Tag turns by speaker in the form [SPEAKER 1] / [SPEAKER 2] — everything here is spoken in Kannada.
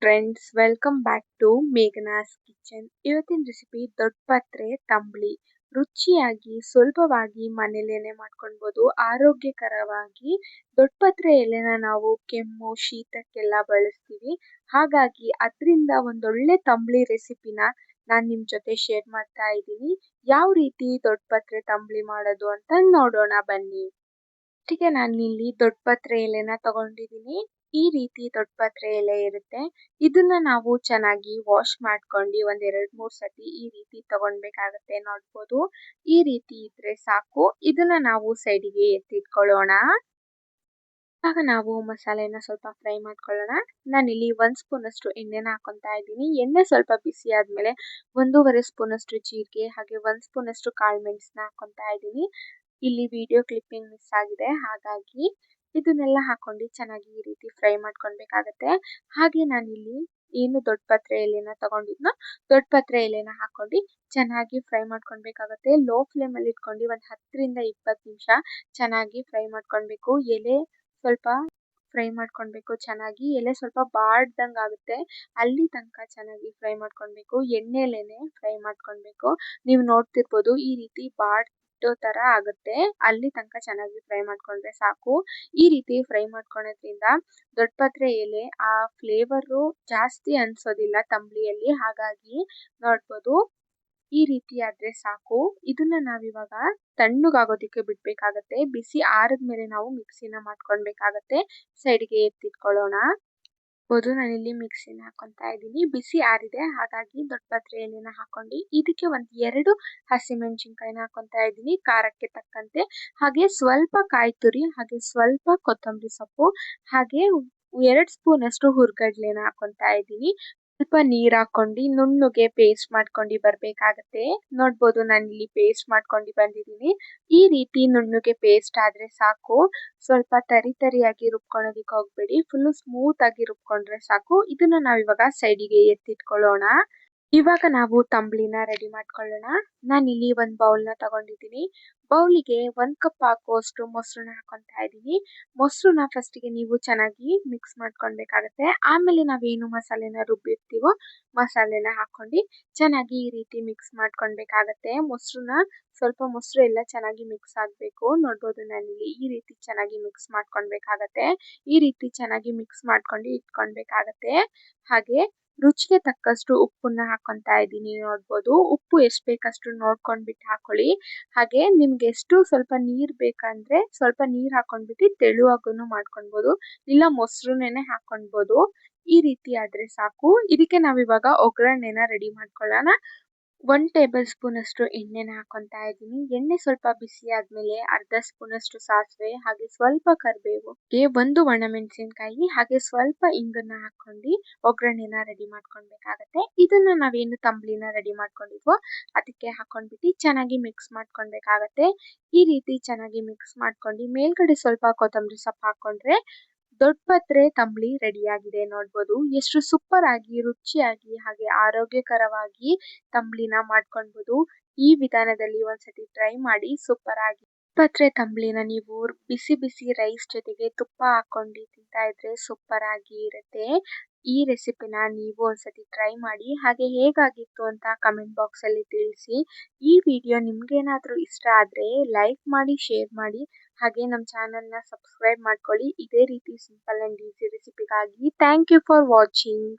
[SPEAKER 1] Friends, welcome back to Meghana's kitchen. ಇವತ್ತಿನ ರೆಸಿಪಿ ದೊಡ್ಡ ಪತ್ರೆ ತಂಬಳಿ. ರುಚಿಯಾಗಿ ಸುಲಭವಾಗಿ ಮನೇಲೇನೆ ಮಾಡ್ಕೊಳ್ಬೋದು. ಆರೋಗ್ಯಕರವಾಗಿ ದೊಡ್ಡ ಪತ್ರೆ ಎಲೆನ ನಾವು ಕೆಮ್ಮು ಶೀತಕ್ಕೆಲ್ಲ ಬಳಸ್ತೀವಿ. ಹಾಗಾಗಿ ಅದರಿಂದ ಒಂದೊಳ್ಳೆ ತಂಬಳಿ ರೆಸಿಪಿನ ನಾನು ನಿಮ್ಮ ಜೊತೆ ಶೇರ್ ಮಾಡ್ತಾ ಇದ್ದೀನಿ. ಯಾವ ರೀತಿ ದೊಡ್ಡ ಪತ್ರೆ ತಂಬಳಿ ಮಾಡೋದು ಅಂತ ನೋಡೋಣ ಬನ್ನಿ. ಒಟ್ಟಿಗೆ ನಾನು ಇಲ್ಲಿ ದೊಡ್ಡ ಪತ್ರೆ ಎಲೆನ ತಗೊಂಡಿದ್ದೀನಿ. ಈ ರೀತಿ ದೊಡ್ಡ ಪತ್ರೆ ಎಲೆ ಇರುತ್ತೆ. ಇದನ್ನ ನಾವು ಚೆನ್ನಾಗಿ ವಾಶ್ ಮಾಡ್ಕೊಂಡು ಒಂದ್ 2-3 ಸತಿ ಈ ರೀತಿ ತಗೊಳ್ಬೇಕಾಗತ್ತೆ. ನೋಡ್ಬೋದು, ಈ ರೀತಿ ಇದ್ರೆ ಸಾಕು. ಇದನ್ನ ನಾವು ಸೈಡಿಗೆ ಎತ್ತಿಟ್ಕೊಳ್ಳೋಣ. ಆಗ ನಾವು ಮಸಾಲೆನ ಸ್ವಲ್ಪ ಫ್ರೈ ಮಾಡ್ಕೊಳ್ಳೋಣ. ನಾನಿಲ್ಲಿ 1 ಸ್ಪೂನ್ ಅಷ್ಟು ಎಣ್ಣೆನ ಹಾಕೊತಾ ಇದ್ದೀನಿ. ಎಣ್ಣೆ ಸ್ವಲ್ಪ ಬಿಸಿ ಆದ್ಮೇಲೆ 1.5 ಸ್ಪೂನ್ ಅಷ್ಟು ಜೀರಿಗೆ ಹಾಗೆ 1 ಸ್ಪೂನ್ ಅಷ್ಟು ಕಾಳು ಮೆಣಸನ್ನ ಹಾಕೊತಾ ಇದ್ದೀನಿ. ಇಲ್ಲಿ ವಿಡಿಯೋ ಕ್ಲಿಪ್ಪಿಂಗ್ ಮಿಸ್ ಆಗಿದೆ, ಹಾಗಾಗಿ ಇದನ್ನೆಲ್ಲ ಹಾಕೊಂಡು ಚೆನ್ನಾಗಿ ಈ ರೀತಿ ಫ್ರೈ ಮಾಡ್ಕೊಳ್ಬೇಕಾಗತ್ತೆ. ಹಾಗೆ ನಾನಿಲ್ಲಿ ಏನು ದೊಡ್ಡ ಪತ್ರೆ ಎಲೆನ ತಗೊಂಡಿದ್ನೋ ದೊಡ್ಡ ಪತ್ರೆ ಎಲೆನ ಹಾಕೊಂಡು ಚೆನ್ನಾಗಿ ಫ್ರೈ ಮಾಡ್ಕೊಳ್ಬೇಕಾಗತ್ತೆ. ಲೋ ಫ್ಲೇಮ್ ಅಲ್ಲಿ ಇಟ್ಕೊಂಡು ಒಂದು 10-20 ನಿಮಿಷ ಚೆನ್ನಾಗಿ ಫ್ರೈ ಮಾಡ್ಕೊಳ್ಬೇಕು. ಎಲೆ ಸ್ವಲ್ಪ ಫ್ರೈ ಮಾಡ್ಕೊಳ್ಬೇಕು. ಚೆನ್ನಾಗಿ ಎಲೆ ಸ್ವಲ್ಪ ಬಾಡ್ದಂಗೆ ಆಗುತ್ತೆ ಅಲ್ಲಿ ತನಕ ಚೆನ್ನಾಗಿ ಫ್ರೈ ಮಾಡ್ಕೊಳ್ಬೇಕು. ಎಣ್ಣೆಲೇನೆ ಫ್ರೈ ಮಾಡ್ಕೊಳ್ಬೇಕು. ನೀವು ನೋಡ್ತಿರ್ಬೋದು, ಈ ರೀತಿ ತರ ಆಗುತ್ತೆ. ಅಲ್ಲಿ ತನಕ ಚೆನ್ನಾಗಿ ಫ್ರೈ ಮಾಡ್ಕೊಂಡ್ರೆ ಸಾಕು. ಈ ರೀತಿ ಫ್ರೈ ಮಾಡ್ಕೊಳೋದ್ರಿಂದ ದೊಡ್ಡ ಪತ್ರೆ ಎಲೆ ಆ ಫ್ಲೇವರು ಜಾಸ್ತಿ ಅನ್ಸೋದಿಲ್ಲ ತಂಬಳಿಯಲ್ಲಿ. ಹಾಗಾಗಿ ನೋಡ್ಬೋದು, ಈ ರೀತಿ ಆದ್ರೆ ಸಾಕು. ಇದನ್ನ ನಾವಿವಾಗ ತಣ್ಣಗಾಗೋದಿಕ್ಕೆ ಬಿಡ್ಬೇಕಾಗತ್ತೆ. ಬಿಸಿ ಆರಿದ್ಮೇಲೆ ನಾವು ಮಿಕ್ಸಿನ ಮಾಡ್ಕೊಳ್ಬೇಕಾಗತ್ತೆ. ಸೈಡ್ಗೆ ಎತ್ತಿಟ್ಕೊಳ್ಳೋಣ. ನಾನಿಲ್ಲಿ ಮಿಕ್ಸಿನ ಹಾಕೊಂತಾ ಇದ್ದೀನಿ. ಬಿಸಿ ಆರಿದೆ, ಹಾಗಾಗಿ ದೊಡ್ಡ ಪತ್ರೆ ಎಲೆನ ಹಾಕೊಂಡು ಇದಕ್ಕೆ 2 ಹಸಿಮೆಣಸಿನಕಾಯಿನ ಹಾಕೊಂತಾ ಇದ್ದೀನಿ ಖಾರಕ್ಕೆ ತಕ್ಕಂತೆ. ಹಾಗೆ ಸ್ವಲ್ಪ ಕಾಯಿ ತುರಿ ಹಾಗೆ ಸ್ವಲ್ಪ ಕೊತ್ತಂಬರಿ ಸೊಪ್ಪು ಹಾಗೆ 2 ಸ್ಪೂನ್ ಅಷ್ಟು ಹುರ್ಗಡ್ಲೆನ ಹಾಕೊಂತಾ ಇದ್ದೀನಿ. ಸ್ವಲ್ಪ ನೀರ್ ಹಾಕೊಂಡು ನುಣ್ಣಗೆ ಪೇಸ್ಟ್ ಮಾಡ್ಕೊಂಡು ಬರ್ಬೇಕಾಗತ್ತೆ. ನೋಡ್ಬೋದು, ನಾನಿಲ್ಲಿ ಪೇಸ್ಟ್ ಮಾಡ್ಕೊಂಡು ಬಂದಿದ್ದೀನಿ. ಈ ರೀತಿ ನುಣ್ಣಗೆ ಪೇಸ್ಟ್ ಆದ್ರೆ ಸಾಕು. ಸ್ವಲ್ಪ ತರಿಯಾಗಿ ರುಬ್ಕೊಳ್ಳೋದಿಕ್ಕೆ ಹೋಗ್ಬೇಡಿ, ಫುಲ್ ಸ್ಮೂತ್ ಆಗಿ ರುಬ್ಕೊಂಡ್ರೆ ಸಾಕು. ಇದನ್ನ ನಾವಿವಾಗ ಸೈಡಿಗೆ ಎತ್ತಿಟ್ಕೊಳ್ಳೋಣ. ಇವಾಗ ನಾವು ತಂಬಳಿನ ರೆಡಿ ಮಾಡ್ಕೊಳ್ಳೋಣ. ನಾನಿಲ್ಲಿ ಒಂದು ಬೌಲ್ನ ತಗೊಂಡಿದ್ದೀನಿ. ಬೌಲಿಗೆ 1 ಕಪ್ ಹಾಕುವಷ್ಟು ಮೊಸರನ್ನ ಹಾಕೊಂತಾ ಇದ್ದೀನಿ. ಮೊಸರನ್ನ ಫಸ್ಟಿಗೆ ನೀವು ಚೆನ್ನಾಗಿ ಮಿಕ್ಸ್ ಮಾಡ್ಕೊಳ್ಬೇಕಾಗತ್ತೆ. ಆಮೇಲೆ ನಾವೇನು ಮಸಾಲೆನ ರುಬ್ಬಿರ್ತೀವೋ ಮಸಾಲೆನ ಹಾಕೊಂಡು ಚೆನ್ನಾಗಿ ಈ ರೀತಿ ಮಿಕ್ಸ್ ಮಾಡ್ಕೊಳ್ಬೇಕಾಗತ್ತೆ. ಸ್ವಲ್ಪ ಮೊಸರು ಎಲ್ಲ ಚೆನ್ನಾಗಿ ಮಿಕ್ಸ್ ಆಗಬೇಕು. ನೋಡ್ಬೋದು, ನಾನಿಲ್ಲಿ ಈ ರೀತಿ ಚೆನ್ನಾಗಿ ಮಿಕ್ಸ್ ಮಾಡ್ಕೊಳ್ಬೇಕಾಗತ್ತೆ. ಈ ರೀತಿ ಚೆನ್ನಾಗಿ ಮಿಕ್ಸ್ ಮಾಡ್ಕೊಂಡು ಇಟ್ಕೊಳ್ಬೇಕಾಗತ್ತೆ. ಹಾಗೆ ರುಚಿಗೆ ತಕ್ಕಷ್ಟು ಉಪ್ಪನ್ನ ಹಾಕೊಂತಾ ಇದ್ದೀನಿ. ನೋಡ್ಬೋದು, ಉಪ್ಪು ಎಷ್ಟು ಬೇಕಷ್ಟು ನೋಡ್ಕೊಂಡ್ಬಿಟ್ಟು ಹಾಕೊಳ್ಳಿ. ಹಾಗೆ ನಿಮ್ಗೆ ಎಷ್ಟು ಸ್ವಲ್ಪ ನೀರ್ ಬೇಕಂದ್ರೆ ಸ್ವಲ್ಪ ನೀರ್ ಹಾಕೊಂಡ್ಬಿಟ್ಟು ತೆಳುವಾಗೂ ಮಾಡ್ಕೊಳ್ಬೋದು, ಇಲ್ಲ ಮೊಸರುನೆನೆ ಹಾಕೊಳ್ಬೋದು. ಈ ರೀತಿ ಆದ್ರೆ ಸಾಕು. ಇದಕ್ಕೆ ನಾವಿವಾಗ ಒಗ್ಗರಣೆನ ರೆಡಿ ಮಾಡ್ಕೊಳ್ಳೋಣ. 1 ಟೇಬಲ್ ಸ್ಪೂನ್ ಅಷ್ಟು ಎಣ್ಣೆನ ಹಾಕೊಂತಾ ಇದ್ದೀನಿ. ಎಣ್ಣೆ ಸ್ವಲ್ಪ ಬಿಸಿ ಆದ್ಮೇಲೆ 1/2 ಸ್ಪೂನ್ ಅಷ್ಟು ಸಾಸಿವೆ ಹಾಗೆ ಸ್ವಲ್ಪ ಕರಿಬೇವು, 1 ಒಣಮೆಣಸಿನಕಾಯಿ ಹಾಗೆ ಸ್ವಲ್ಪ ಇಂಗನ್ನ ಹಾಕೊಂಡು ಒಗ್ಗರಣೆನ ರೆಡಿ ಮಾಡ್ಕೊಳ್ಬೇಕಾಗತ್ತೆ. ಇದನ್ನ ನಾವೇನು ತಂಬಳಿನ ರೆಡಿ ಮಾಡ್ಕೊಂಡಿದ್ವೋ ಅದಕ್ಕೆ ಹಾಕೊಂಡ್ಬಿಟ್ಟು ಚೆನ್ನಾಗಿ ಮಿಕ್ಸ್ ಮಾಡ್ಕೊಳ್ಬೇಕಾಗತ್ತೆ. ಈ ರೀತಿ ಚೆನ್ನಾಗಿ ಮಿಕ್ಸ್ ಮಾಡ್ಕೊಂಡು ಮೇಲ್ಗಡೆ ಸ್ವಲ್ಪ ಕೊತ್ತಂಬರಿ ಸೊಪ್ಪು ಹಾಕೊಂಡ್ರೆ ದೊಡ್ಡ ಪತ್ರೆ ತಂಬಳಿ ರೆಡಿ ಆಗಿದೆ. ನೋಡ್ಬೋದು, ಎಷ್ಟು ಸೂಪರ್ ಆಗಿ ರುಚಿಯಾಗಿ ಹಾಗೆ ಆರೋಗ್ಯಕರವಾಗಿ ತಂಬಳಿನ ಮಾಡ್ಕೊಳ್ಬೋದು. ಈ ವಿಧಾನದಲ್ಲಿ ಒಂದ್ಸತಿ ಟ್ರೈ ಮಾಡಿ. ಸೂಪರ್ ಆಗಿ ಪತ್ರೆ ತಂಬಳಿನ ನೀವು ಬಿಸಿ ಬಿಸಿ ರೈಸ್ ಜೊತೆಗೆ ತುಪ್ಪ ಹಾಕೊಂಡು ತಿಂತಾ ಇದ್ರೆ ಸೂಪರ್ ಆಗಿ ಇರುತ್ತೆ. ಈ ರೆಸಿಪಿನ ನೀವು ಒಂದ್ಸತಿ ಟ್ರೈ ಮಾಡಿ. ಹಾಗೆ ಹೇಗಾಗಿತ್ತು ಅಂತ ಕಮೆಂಟ್ ಬಾಕ್ಸ್ ಅಲ್ಲಿ ತಿಳಿಸಿ. ಈ ವಿಡಿಯೋ ನಿಮ್ಗೇನಾದ್ರೂ ಇಷ್ಟ ಆದ್ರೆ ಲೈಕ್ ಮಾಡಿ, ಶೇರ್ ಮಾಡಿ, ಹಾಗೆ ನಮ್ಮ ಚಾನೆಲ್ನ ಸಬ್ಸ್ಕ್ರೈಬ್ ಮಾಡ್ಕೊಳ್ಳಿ. ಇದೇ ರೀತಿ ಸಿಂಪಲ್ ಅಂಡ್ ಈಸಿ ರೆಸಿಪಿಗಾಗಿ. Thank you for watching.